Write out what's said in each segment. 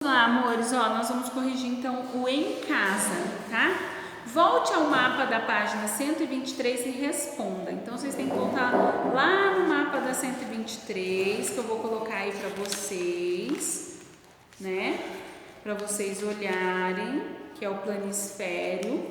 Lá, amores, ó, nós vamos corrigir então o em casa, tá? Volte ao mapa da página 123 e responda. Então, vocês têm que voltar lá no mapa da 123, que eu vou colocar aí pra vocês, né? Pra vocês olharem, que é o planisfério,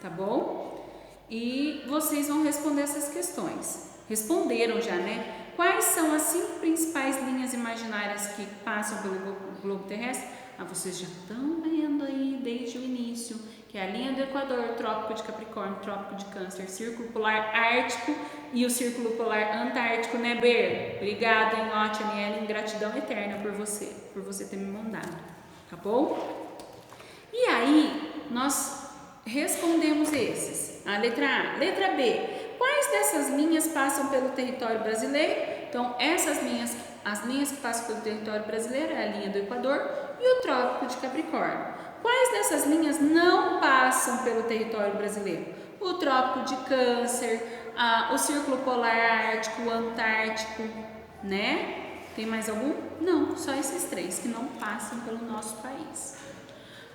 tá bom? E vocês vão responder essas questões. Responderam já, né? Quais são as 5 principais linhas imaginárias que passam pelo globo terrestre? Ah, vocês já estão vendo aí desde o início, que é a linha do Equador, Trópico de Capricórnio, Trópico de Câncer, Círculo Polar Ártico e o Círculo Polar Antártico, né, Ber? Obrigada, hein, ó, Tia Nielen, gratidão eterna por você ter me mandado, tá bom? E aí, nós respondemos esses. A letra A. Letra B. Quais dessas linhas passam pelo território brasileiro? Então, as linhas que passam pelo território brasileiro é a linha do Equador e o Trópico de Capricórnio. Quais dessas linhas não passam pelo território brasileiro? O Trópico de Câncer, o Círculo Polar Ártico, o Antártico, né? Tem mais algum? Não, só esses 3 que não passam pelo nosso país.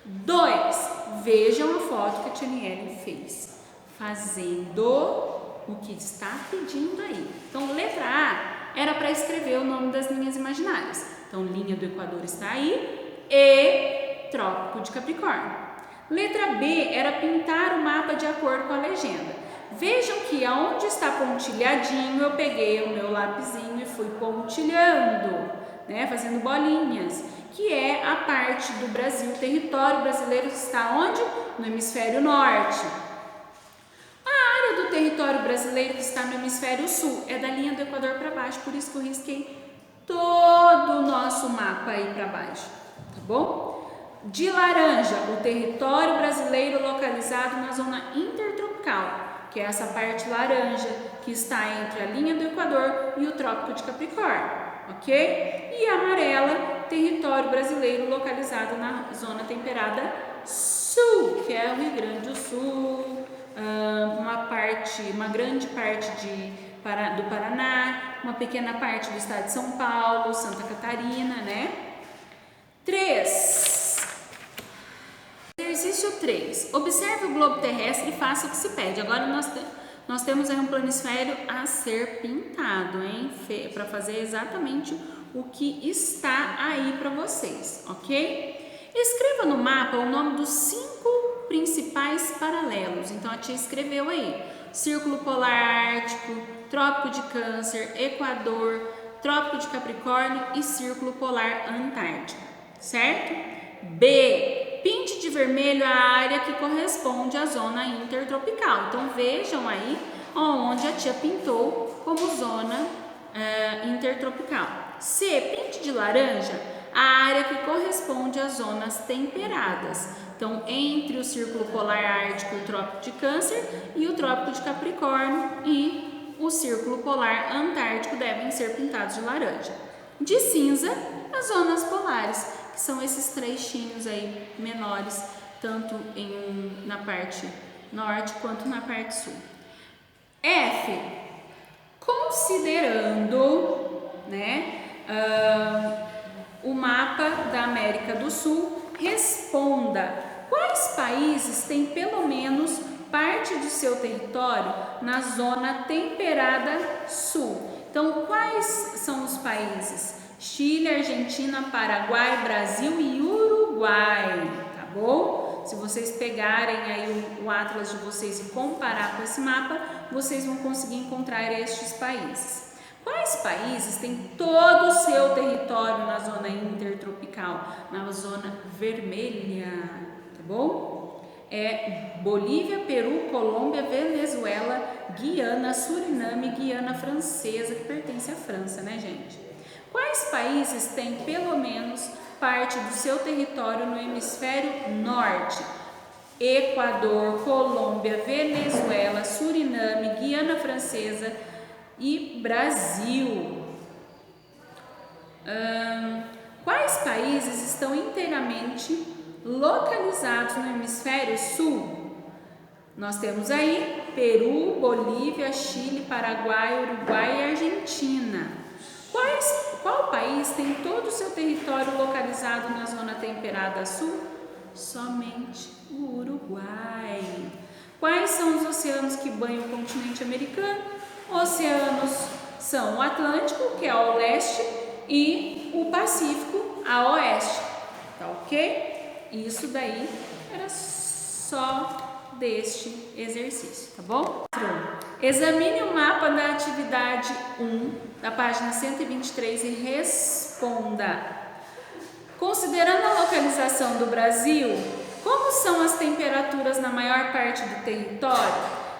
2. Vejam a foto que a Tia Nielen fez, fazendo o que está pedindo aí. Então, letra A era para escrever o nome das linhas imaginárias. Então, linha do Equador está aí e Trópico de Capricórnio. Letra B era pintar o mapa de acordo com a legenda. Vejam que aonde está pontilhadinho, eu peguei o meu lapisinho e fui pontilhando, né, fazendo bolinhas, que é a parte do Brasil, o território brasileiro está onde? No hemisfério norte. A área do território brasileiro que está no hemisfério sul é da linha do Equador para baixo, por isso que eu risquei todo o nosso mapa aí para baixo, tá bom? De laranja, o território brasileiro localizado na zona intertropical, que é essa parte laranja que está entre a linha do Equador e o Trópico de Capricórnio, ok? E amarela, território brasileiro localizado na zona temperada sul, que é o Rio Grande do Sul, uma grande parte do Paraná, uma pequena parte do estado de São Paulo, Santa Catarina, né? 3. Exercício 3. Observe o globo terrestre e faça o que se pede. Agora nós temos aí um planisfério a ser pintado, hein? Para fazer exatamente o que está aí para vocês, ok? Escreva no mapa o nome dos 5 principais paralelos. Então a tia escreveu aí: Círculo Polar Ártico, Trópico de Câncer, Equador, Trópico de Capricórnio e Círculo Polar Antártico, certo? B. Pinte de vermelho a área que corresponde à zona intertropical. Então vejam aí onde a tia pintou como zona intertropical. C. Pinte de laranja a área que corresponde às zonas temperadas. Então, entre o Círculo Polar Ártico, o Trópico de Câncer e o Trópico de Capricórnio e o Círculo Polar Antártico devem ser pintados de laranja. De cinza, as zonas polares, que são esses trechinhos aí menores, tanto na parte norte quanto na parte sul. F. Considerando, né, o mapa da América do Sul, responda quais países têm pelo menos parte do seu território na zona temperada sul. Então, quais são os países? Chile, Argentina, Paraguai, Brasil e Uruguai, tá bom? Se vocês pegarem aí o atlas de vocês e comparar com esse mapa, vocês vão conseguir encontrar estes países. Quais países têm todo o seu território na zona intertropical, na zona vermelha, tá bom? É Bolívia, Peru, Colômbia, Venezuela, Guiana, Suriname, Guiana Francesa, que pertence à França, né, gente? Quais países têm pelo menos parte do seu território no hemisfério norte? Equador, Colômbia, Venezuela, Suriname, Guiana Francesa e Brasil. Quais países estão inteiramente localizados no hemisfério sul? Nós temos aí Peru, Bolívia, Chile, Paraguai, Uruguai e Argentina. Qual país tem todo o seu território localizado na zona temperada sul? Somente o Uruguai. Quais são os oceanos que banham o continente americano? Oceanos são o Atlântico, que é ao leste, e o Pacífico, a oeste. Tá ok? Isso daí era só deste exercício, tá bom? Examine o mapa da atividade 1, da página 123 e responda. Considerando a localização do Brasil, como são as temperaturas na maior parte do território?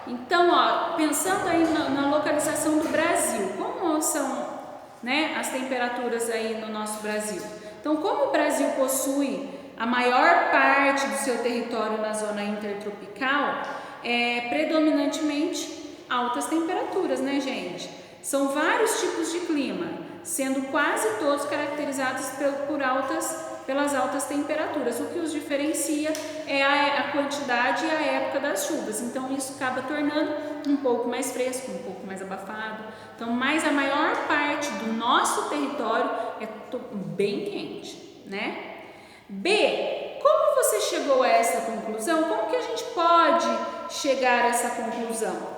Então, pensando aí na localização do Brasil, como são, né, as temperaturas aí no nosso Brasil? Então, como o Brasil possui a maior parte do seu território na zona intertropical, predominantemente altas temperaturas, né, gente? São vários tipos de clima, sendo quase todos caracterizados pelas altas temperaturas. O que os diferencia é a quantidade e a época das chuvas. Então, isso acaba tornando um pouco mais fresco, um pouco mais abafado. Então, mas a maior parte do nosso território é bem quente, né? B. Como você chegou a essa conclusão? Como que a gente pode chegar a essa conclusão?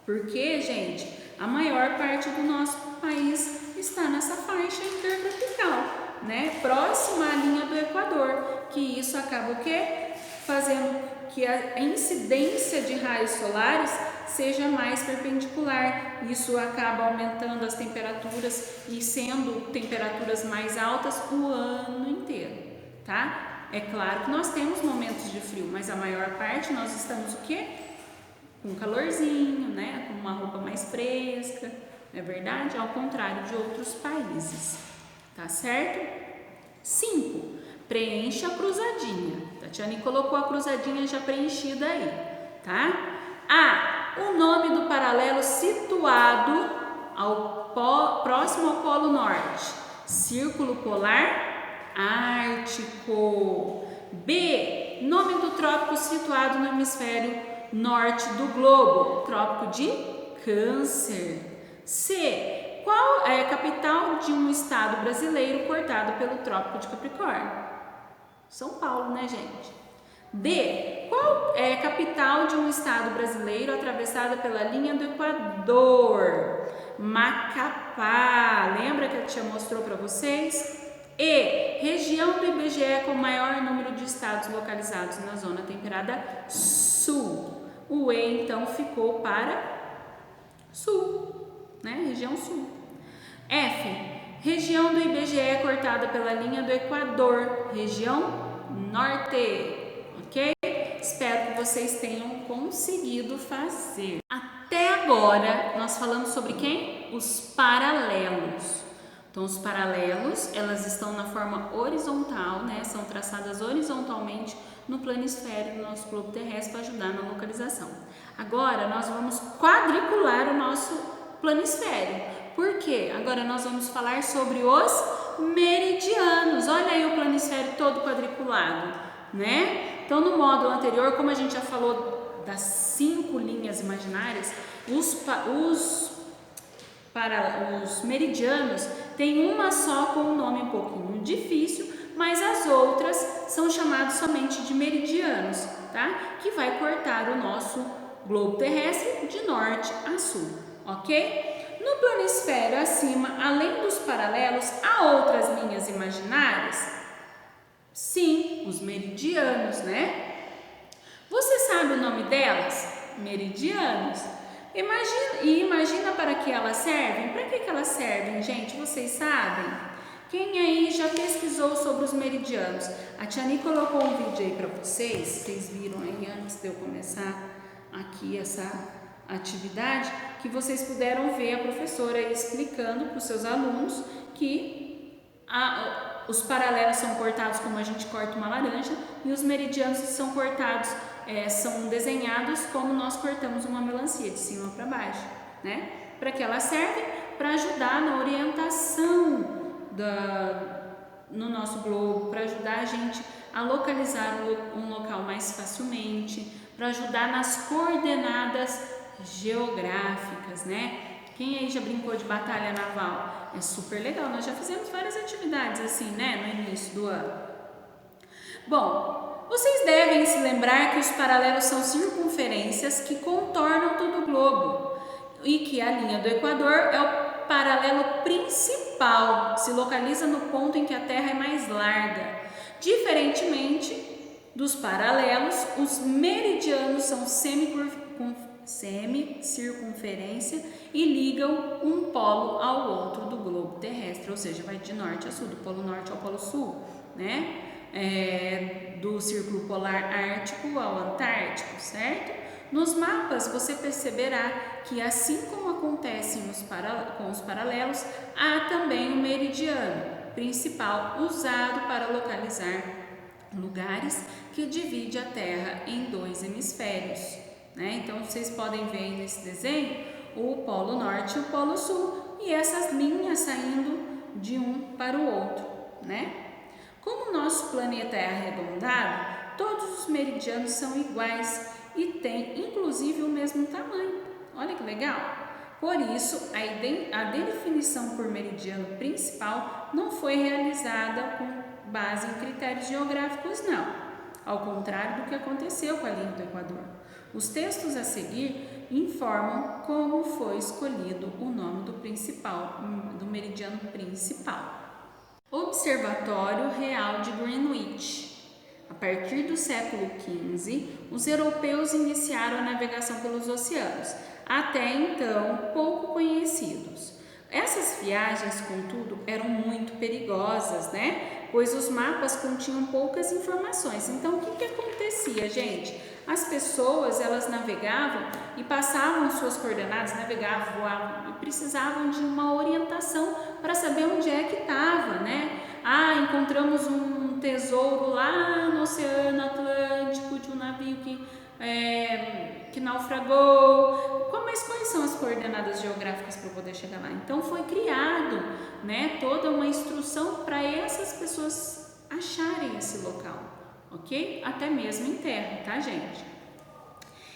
Porque, gente, a maior parte do nosso país está nessa faixa intertropical, né? Próxima à linha do Equador, que isso acaba o quê? Fazendo que a incidência de raios solares seja mais perpendicular. Isso acaba aumentando as temperaturas e sendo temperaturas mais altas o ano inteiro, tá? É claro que nós temos momentos de frio, mas a maior parte nós estamos o quê? Com calorzinho, né? Com uma roupa mais fresca, não é verdade? Ao contrário de outros países, tá certo? 5. Preencha a cruzadinha. Tatiane colocou a cruzadinha já preenchida aí, tá? A. O nome do paralelo situado próximo ao Polo Norte. Círculo Polar Ártico. B. Nome do trópico situado no hemisfério norte do globo, trópico de Câncer. C. Qual é a capital de um estado brasileiro cortado pelo trópico de Capricórnio? São Paulo, né, gente? D. Qual é a capital de um estado brasileiro atravessada pela linha do Equador? Macapá. Lembra que a tia mostrou para vocês? E. Região do IBGE com maior número de estados localizados na zona temperada sul. O E, então, ficou para sul, né? Região sul. F. Região do IBGE cortada pela linha do Equador. Região norte. Ok? Espero que vocês tenham conseguido fazer. Até agora, nós falamos sobre quem? Os paralelos. Então, os paralelos, elas estão na forma horizontal, né? São traçadas horizontalmente no planisfério do nosso globo terrestre para ajudar na localização. Agora, nós vamos quadricular o nosso planisfério. Por quê? Agora nós vamos falar sobre os meridianos. Olha aí o planisfério todo quadriculado, né? Então, no módulo anterior, como a gente já falou das 5 linhas imaginárias, os meridianos tem uma só com um nome um pouquinho difícil, mas as outras são chamadas somente de meridianos, tá? Que vai cortar o nosso globo terrestre de norte a sul, ok? No planisfério acima, além dos paralelos, há outras linhas imaginárias? Sim, os meridianos, né? Você sabe o nome delas? Meridianos. Imagina para que elas servem? Para que elas servem, gente? Vocês sabem? Quem aí já pesquisou sobre os meridianos? A Tiani colocou um vídeo aí para vocês viram aí antes de eu começar aqui essa atividade, que vocês puderam ver a professora aí explicando para os seus alunos que os paralelos são cortados como a gente corta uma laranja e os meridianos são cortados, são desenhados como nós cortamos uma melancia, de cima para baixo, né? Para que elas servem? Para ajudar na orientação no nosso globo, para ajudar a gente a localizar um local mais facilmente, para ajudar nas coordenadas geográficas, né? Quem aí já brincou de batalha naval? É super legal, nós já fizemos várias atividades assim, né, no início do ano. Bom, vocês devem se lembrar que os paralelos são circunferências que contornam todo o globo e que a linha do Equador é o paralelo principal, se localiza no ponto em que a Terra é mais larga. Diferentemente dos paralelos, os meridianos são semicircunferência e ligam um polo ao outro do globo terrestre, ou seja, vai de norte a sul, do polo norte ao polo sul, né? Do círculo polar ártico ao antártico, certo? Nos mapas você perceberá que, assim como acontece com os paralelos, há também o meridiano principal usado para localizar lugares que divide a Terra em dois hemisférios, né? Então vocês podem ver nesse desenho o polo norte e o polo sul e essas linhas saindo de um para o outro, né? Como o nosso planeta é arredondado, todos os meridianos são iguais e têm inclusive o mesmo tamanho. Olha que legal! Por isso, a definição por meridiano principal não foi realizada com base em critérios geográficos, não, ao contrário do que aconteceu com a linha do Equador. Os textos a seguir informam como foi escolhido o nome do meridiano principal. Observatório Real de Greenwich. A partir do século XV, os europeus iniciaram a navegação pelos oceanos, até então pouco conhecidos. Essas viagens, contudo, eram muito perigosas, né? Pois os mapas continham poucas informações. Então, o que acontecia, gente? As pessoas, elas navegavam e passavam suas coordenadas, navegavam, voavam e precisavam de uma orientação para saber onde é que estava, né? Ah, encontramos um tesouro lá no Oceano Atlântico de um navio que naufragou. Mas quais são as coordenadas geográficas para poder chegar lá? Então foi criado, né, toda uma instrução para essas pessoas acharem esse local, ok? Até mesmo em terra, tá, gente?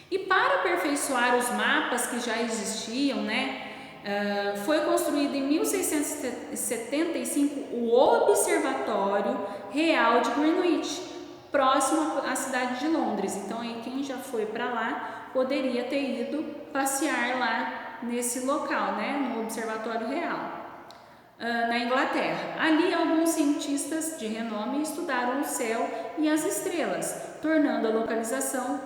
E para aperfeiçoar os mapas que já existiam, né, foi construído em 1675 o Observatório Real de Greenwich, próximo à cidade de Londres. Então, aí, quem já foi para lá poderia ter ido passear lá nesse local, né, no Observatório Real, na Inglaterra. Ali, alguns cientistas de renome estudaram o céu e as estrelas, tornando a localização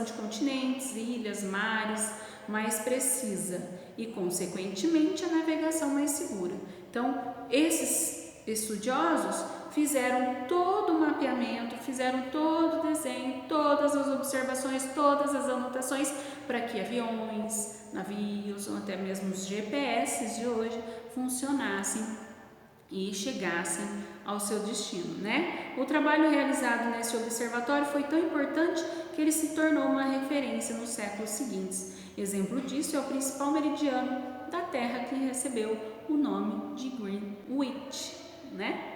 de continentes, ilhas, mares mais precisa e, consequentemente, a navegação mais segura. Então, esses estudiosos fizeram todo o mapeamento, fizeram todo o desenho, todas as observações, todas as anotações para que aviões, navios ou até mesmo os GPS de hoje funcionassem e chegassem ao seu destino, né? O trabalho realizado nesse observatório foi tão importante que ele se tornou uma referência nos séculos seguintes. Exemplo disso é o principal meridiano da Terra, que recebeu o nome de Greenwich, né?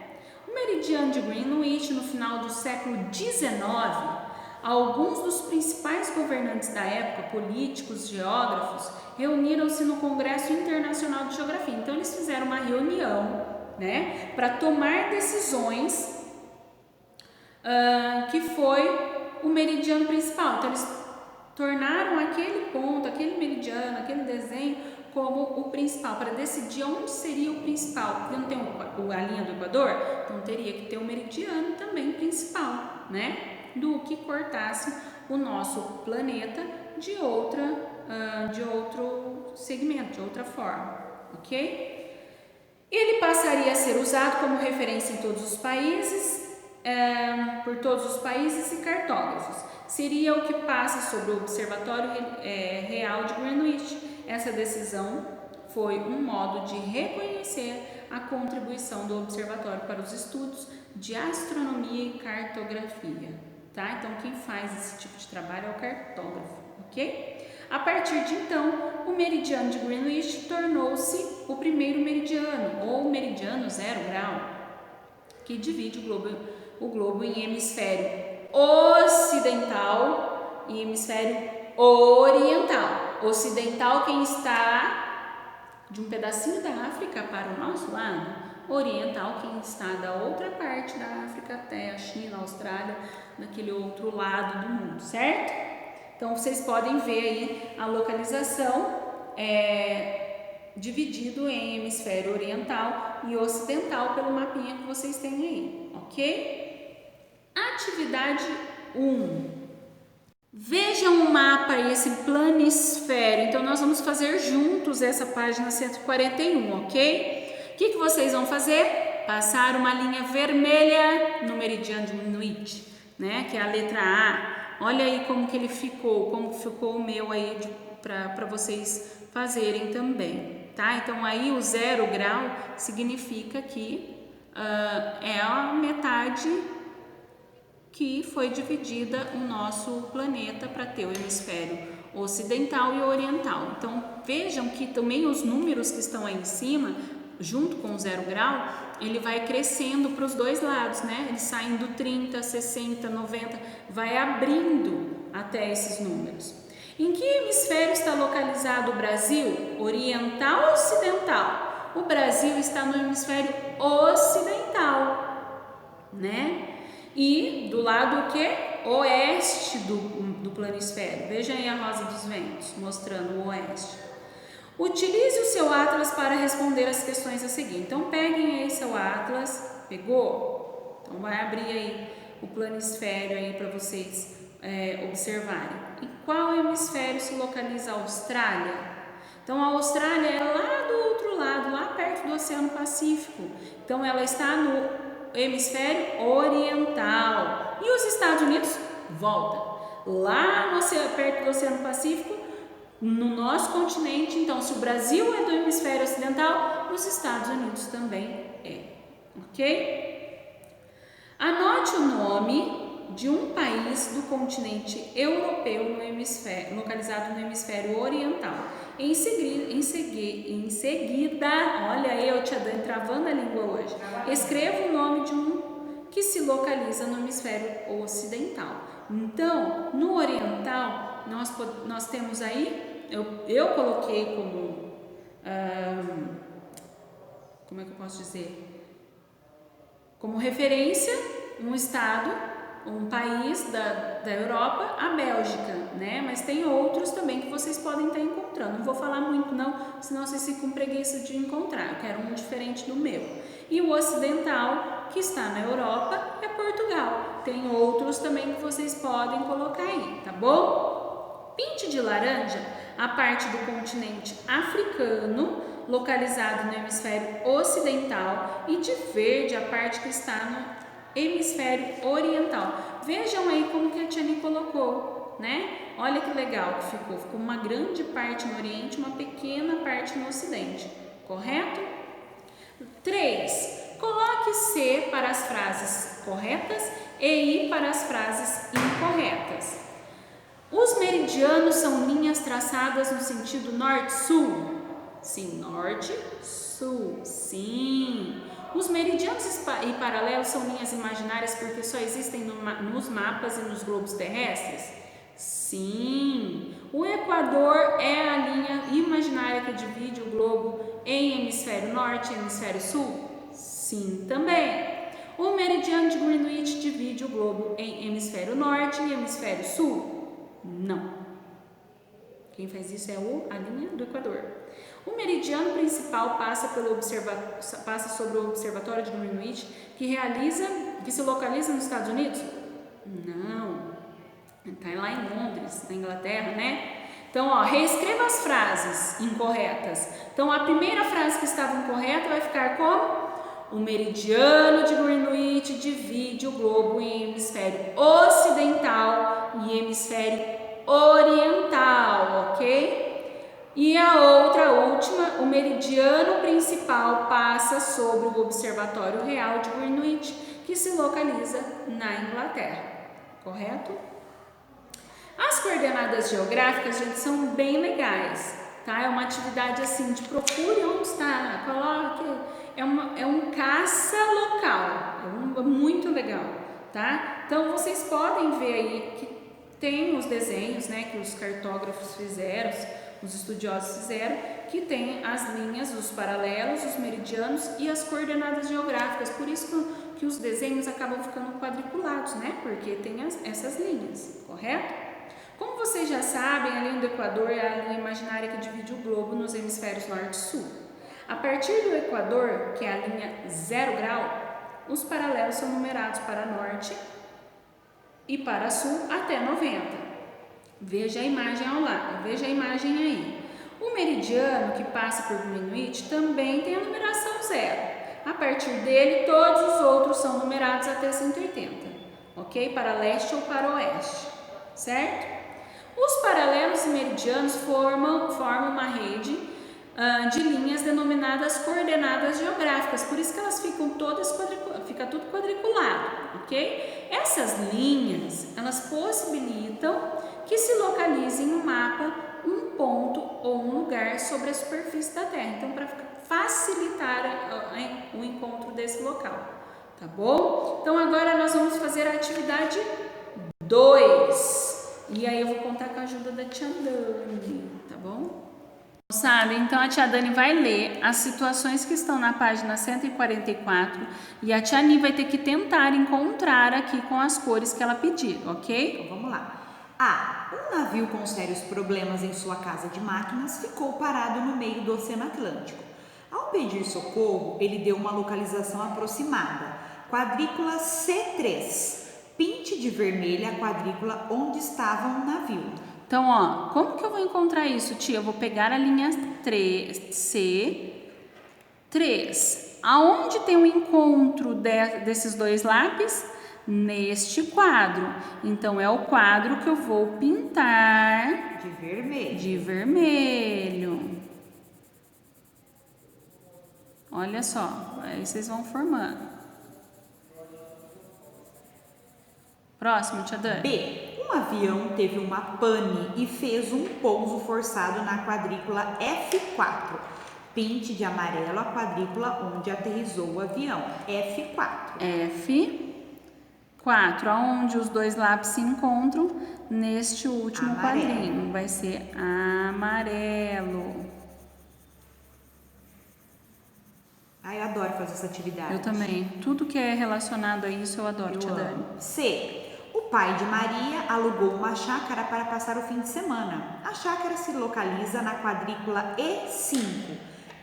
O meridiano de Greenwich, no final do século XIX, alguns dos principais governantes da época, políticos, geógrafos, reuniram-se no Congresso Internacional de Geografia. Então, eles fizeram uma reunião, né, para tomar decisões que foi o meridiano principal. Então, eles tornaram aquele ponto, aquele meridiano, aquele desenho como o principal, para decidir onde seria o principal. Porque não tem a linha do Equador, então teria que ter o meridiano também principal, né? Do que cortasse o nosso planeta de outro segmento, de outra forma, ok? Ele passaria a ser usado como referência em todos os países, por todos os países e cartógrafos. Seria o que passa sobre o Observatório Real de Greenwich. Essa decisão foi um modo de reconhecer a contribuição do observatório para os estudos de astronomia e cartografia, tá? Então, quem faz esse tipo de trabalho é o cartógrafo, ok? A partir de então, o meridiano de Greenwich tornou-se o primeiro meridiano, ou meridiano 0 grau, que divide o globo em hemisfério ocidental e hemisfério oriental. ocidental quem está de um pedacinho da África para o nosso lado, oriental quem está da outra parte da África até a China, a Austrália, naquele outro lado do mundo, certo? Então vocês podem ver aí a localização dividido em hemisfério oriental e ocidental pelo mapinha que vocês têm aí, ok? Atividade 1. Vejam o mapa e esse planisfério. Então nós vamos fazer juntos essa página 141, ok? O que vocês vão fazer? Passar uma linha vermelha no meridiano de Greenwich, né? Que é a letra A. Olha aí como que ele ficou, como ficou o meu aí para vocês fazerem também, tá? Então aí o 0 grau significa que é a metade que foi dividida o nosso planeta para ter o hemisfério ocidental e oriental. Então vejam que também os números que estão aí em cima, junto com o 0 grau, ele vai crescendo para os dois lados, né? Eles saem do 30, 60, 90, vai abrindo até esses números. Em que hemisfério está localizado o Brasil? Oriental ou ocidental? O Brasil está no hemisfério ocidental, né? E do lado o quê? Oeste do planisfério. Veja aí a rosa dos ventos, mostrando o oeste. Utilize o seu atlas para responder as questões a seguir. Então, peguem aí seu atlas. Pegou? Então, vai abrir aí o planisfério aí para vocês observarem. Em qual hemisfério se localiza a Austrália? Então, a Austrália é lá do outro lado, lá perto do Oceano Pacífico. Então, ela está no hemisfério oriental. E os Estados Unidos? Volta. Lá perto do Oceano Pacífico, no nosso continente. Então, se o Brasil é do hemisfério ocidental, os Estados Unidos também é. Ok? Anote o nome de um país do continente europeu localizado no hemisfério oriental. Em seguida, olha aí eu te travando a língua hoje. Escreva o nome de um que se localiza no hemisfério ocidental. Então, no oriental, nós temos aí, eu coloquei como, como é que eu posso dizer? Como referência, um estado, um país da Europa, a Bélgica, né? Mas tem outros também que vocês podem estar encontrando. Não vou falar muito não, senão vocês ficam com preguiça de encontrar. Eu quero um diferente do meu. E o ocidental, que está na Europa, é Portugal. Tem outros também que vocês podem colocar aí, tá bom? Pinte de laranja a parte do continente africano, localizado no hemisfério ocidental, e de verde a parte que está no hemisfério oriental. Vejam aí como que a Tiane colocou, né? Olha que legal que ficou. Ficou uma grande parte no oriente, uma pequena parte no ocidente. Correto? 3. Coloque C para as frases corretas e I para as frases incorretas. Os meridianos são linhas traçadas no sentido norte-sul? Sim, norte-sul. Sim. Os meridianos e paralelos são linhas imaginárias porque só existem nos mapas e nos globos terrestres? Sim. O equador é a linha imaginária que divide o globo em hemisfério norte e hemisfério sul?Sim, também. O meridiano de Greenwich divide o globo em hemisfério norte e hemisfério sul? Não. Quem faz isso é a linha do equador. O meridiano principal passa sobre o observatório de Greenwich, que se localiza nos Estados Unidos? Não. Está lá em Londres, na Inglaterra, né? Então, reescreva as frases incorretas. Então, a primeira frase que estava incorreta vai ficar como? O meridiano de Greenwich divide o globo em hemisfério ocidental e hemisfério oriental, ok? E a última, o meridiano principal passa sobre o Observatório Real de Greenwich, que se localiza na Inglaterra, correto? As coordenadas geográficas, gente, são bem legais, tá? É uma atividade assim de procure onde está, coloque, é um caça local, é muito legal, tá? Então vocês podem ver aí que tem os desenhos, né, que os cartógrafos fizeram, os estudiosos fizeram, que tem as linhas, os paralelos, os meridianos e as coordenadas geográficas. Por isso que os desenhos acabam ficando quadriculados, né? Porque tem essas linhas, correto? Como vocês já sabem, a linha do Equador é a linha imaginária que divide o globo nos hemisférios norte e sul. A partir do Equador, que é a linha 0 grau, os paralelos são numerados para norte e para sul até 90. Veja a imagem ao lado, veja a imagem aí. O meridiano que passa por Greenwich também tem a numeração 0. A partir dele, todos os outros são numerados até 180, ok? Para leste ou para oeste, certo? Os paralelos e meridianos formam uma rede de linhas denominadas coordenadas geográficas, por isso que elas ficam todas fica tudo quadriculado, ok? Essas linhas, elas possibilitam que se localize no mapa um ponto ou um lugar sobre a superfície da Terra, então para facilitar o encontro desse local, tá bom? Então agora nós vamos fazer a atividade 2. E aí eu vou contar com a ajuda da tia Dani, tá bom? Sabe, então a tia Dani vai ler as situações que estão na página 144 e a tia Ani vai ter que tentar encontrar aqui com as cores que ela pedir, ok? Então vamos lá. Um navio com sérios problemas em sua casa de máquinas ficou parado no meio do Oceano Atlântico. Ao pedir socorro, ele deu uma localização aproximada, quadrícula C3. Pinte de vermelho a quadrícula onde estava um navio. Então, ó, como que eu vou encontrar isso, tia? Eu vou pegar a linha C3. Aonde tem o encontro desses dois lápis? Neste quadro. Então, é o quadro que eu vou pintar de vermelho. Olha só, aí vocês vão formando. Próximo, tia Dani. B. Um avião teve uma pane e fez um pouso forçado na quadrícula F4. Pinte de amarelo a quadrícula onde aterrissou o avião. F4. F4, aonde os dois lápis se encontram, neste último quadrinho. Vai ser amarelo. Eu adoro fazer essa atividade. Eu também. Tudo que é relacionado a isso eu adoro, tia Dani. C. O pai de Maria alugou uma chácara para passar o fim de semana. A chácara se localiza na quadrícula E5.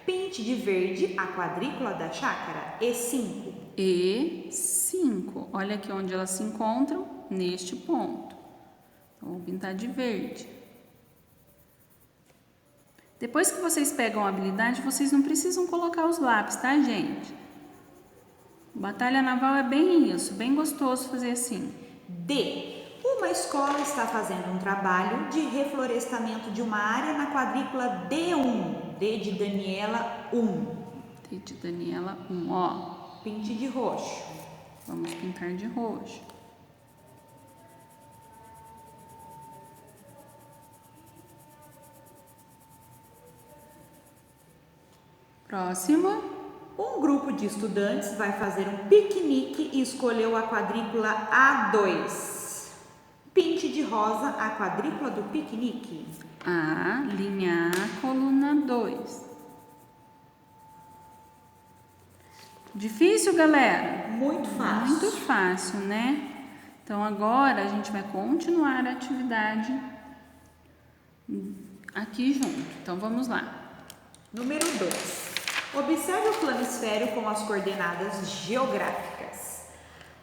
Pinte de verde a quadrícula da chácara. E5. E5. Olha aqui onde elas se encontram, neste ponto. Então, vou pintar de verde. Depois que vocês pegam a habilidade, vocês não precisam colocar os lápis, tá, gente? Batalha naval é bem isso, bem gostoso fazer assim. D. Uma escola está fazendo um trabalho de reflorestamento de uma área na quadrícula D1. D de Daniela 1. D de Daniela 1, ó. Pinte de roxo. Vamos pintar de roxo. Próximo. Um grupo de estudantes vai fazer um piquenique e escolheu a quadrícula A2. Pinte de rosa a quadrícula do piquenique. A, linha A, coluna 2. Difícil, galera? Muito fácil. Muito fácil, né? Então, agora a gente vai continuar a atividade aqui junto. Então, vamos lá. Número 2. Observe o planisfério com as coordenadas geográficas.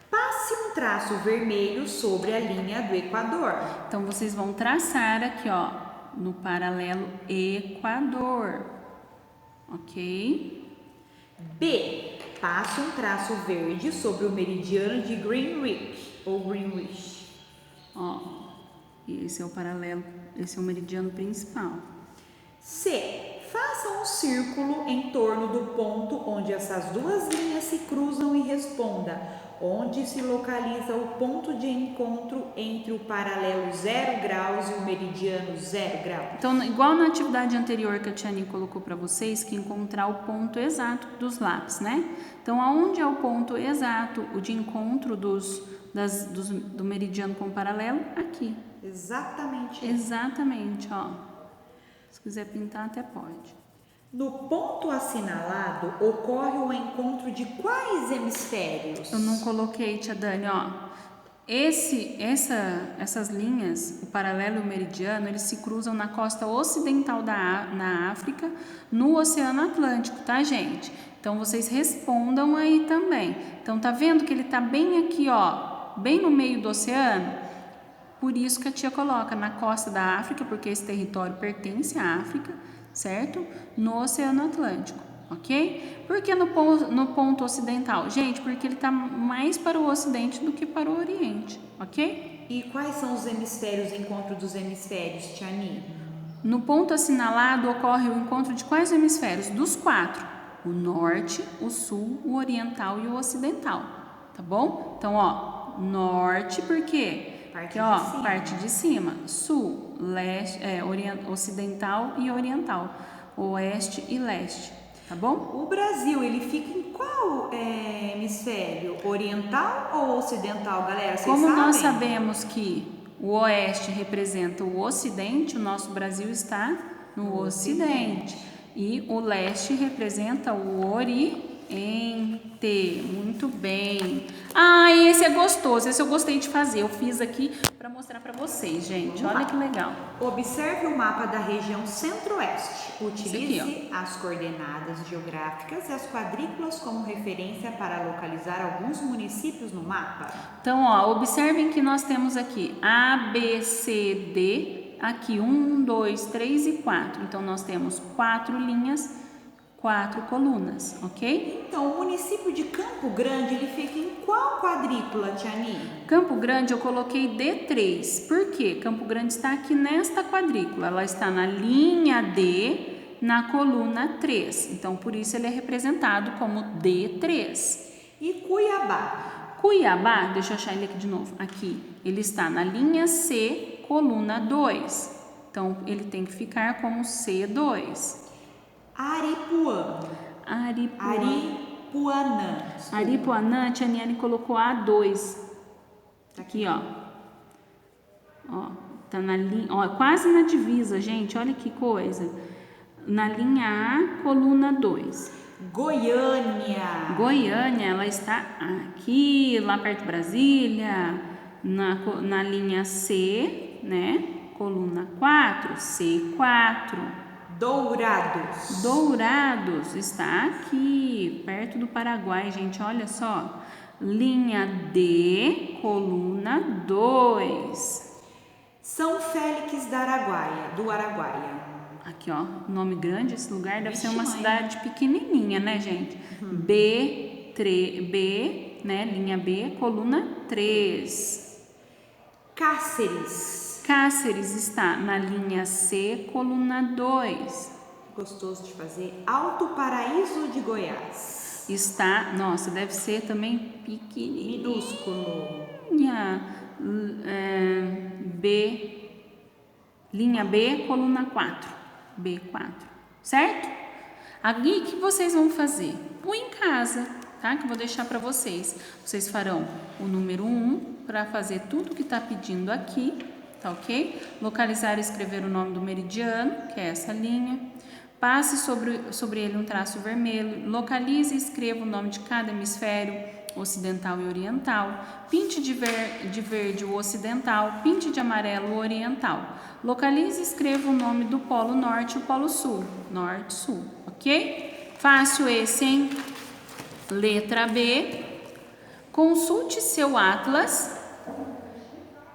Passe um traço vermelho sobre a linha do Equador. Então, vocês vão traçar aqui, ó, no paralelo Equador, ok? B. Passe um traço verde sobre o meridiano de Greenwich, ou Greenwich. Ó, esse é o paralelo, esse é o meridiano principal. C. Faça um círculo em torno do ponto onde essas duas linhas se cruzam e responda onde se localiza o ponto de encontro entre o paralelo 0 graus e o meridiano 0 graus. Então, igual na atividade anterior que a tia Ani colocou para vocês, que encontrar o ponto exato dos lápis, né? Então, aonde é o ponto exato, o de encontro do meridiano com o paralelo? Aqui. Exatamente. Exatamente, ó. Se quiser pintar, até pode. No ponto assinalado, ocorre o encontro de quais hemisférios? Eu não coloquei, tia Dani, ó. Essas linhas, o paralelo e o meridiano, eles se cruzam na costa ocidental na África, no Oceano Atlântico, tá, gente? Então, vocês respondam aí também. Então, tá vendo que ele tá bem aqui, ó, bem no meio do oceano? Por isso que a tia coloca na costa da África, porque esse território pertence à África, certo? No Oceano Atlântico, ok? Por que no ponto ocidental? Gente, porque ele está mais para o ocidente do que para o oriente, ok? E quais são os hemisférios, o encontro dos hemisférios, Tiani? No ponto assinalado ocorre o encontro de quais hemisférios? Dos 4. O norte, o sul, o oriental e o ocidental, tá bom? Então, ó, norte, por quê? Porque, ó, parte de cima. Sul, leste, ocidental e oriental. Oeste e leste, tá bom? O Brasil, ele fica em qual hemisfério? Oriental ou ocidental, galera? Vocês Como sabem? nós sabemos que o oeste representa o ocidente, o nosso Brasil está no ocidente. E o leste representa o oriente. Muito bem. Ah, esse é gostoso. Esse eu gostei de fazer. Eu fiz aqui para mostrar para vocês, gente. Olha que legal. Observe o mapa da região centro-oeste. Utilize aqui, as coordenadas geográficas e as quadrículas como referência para localizar alguns municípios no mapa. Então, ó, observem que nós temos aqui A, B, C, D. Aqui 1, 2, 3 e 4. Então, nós temos 4 linhas, 4 colunas, ok? Então, o município de Campo Grande, ele fica em qual quadrícula, Tiani? Campo Grande eu coloquei D3. Por quê? Campo Grande está aqui nesta quadrícula. Ela está na linha D, na coluna 3. Então, por isso ele é representado como D3. E Cuiabá? Cuiabá, deixa eu achar ele aqui de novo. Aqui, ele está na linha C, coluna 2. Então, ele tem que ficar como C2. Aripuã. Aripuanã, a tia Niane colocou A2. Aqui, ó. Ó, tá na linha, ó, quase na divisa, gente. Olha que coisa. Na linha A, coluna 2. Goiânia, ela está aqui, lá perto de Brasília, na linha C, né? Coluna 4, C4. Dourados está aqui, perto do Paraguai, gente, olha só. Linha D, coluna 2. São Félix do Araguaia. Aqui, ó, nome grande, esse lugar deve ser uma cidade pequenininha, né, gente? B, né, linha B, coluna 3. Cáceres está na linha C, coluna 2. Gostoso de fazer. Alto Paraíso de Goiás. Está, nossa, deve ser também pequenininho. Minúsculo. Linha B, coluna 4. B4, certo? Aqui, o que vocês vão fazer? Em casa, tá? Que eu vou deixar para vocês. Vocês farão o número 1 para fazer tudo que está pedindo aqui, tá ok? Localizar e escrever o nome do meridiano, que é essa linha. Passe sobre ele um traço vermelho. Localize e escreva o nome de cada hemisfério, ocidental e oriental. Pinte de verde o ocidental, pinte de amarelo o oriental. Localize e escreva o nome do polo norte e o polo sul. Norte, sul, ok? Fácil esse, hein? Letra B. Consulte seu atlas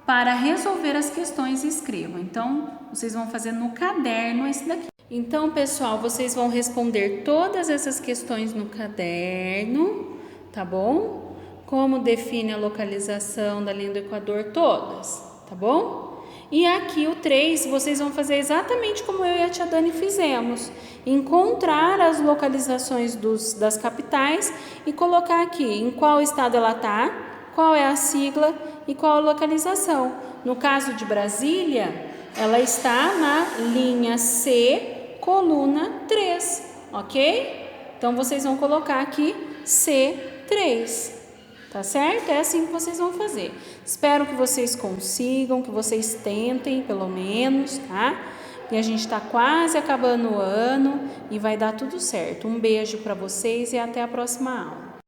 para resolver as questões e escreva. Então, vocês vão fazer no caderno esse daqui. Então, pessoal, vocês vão responder todas essas questões no caderno, tá bom? Como define a localização da linha do Equador? Todas, tá bom? E aqui o 3, vocês vão fazer exatamente como eu e a tia Dani fizemos. Encontrar as localizações das capitais e colocar aqui em qual estado ela está, qual é a sigla e qual a localização. No caso de Brasília, ela está na linha C, coluna 3, ok? Então, vocês vão colocar aqui C3, tá certo? É assim que vocês vão fazer. Espero que vocês consigam, que vocês tentem, pelo menos, tá? e a gente está quase acabando o ano e vai dar tudo certo. Um beijo para vocês e até a próxima aula.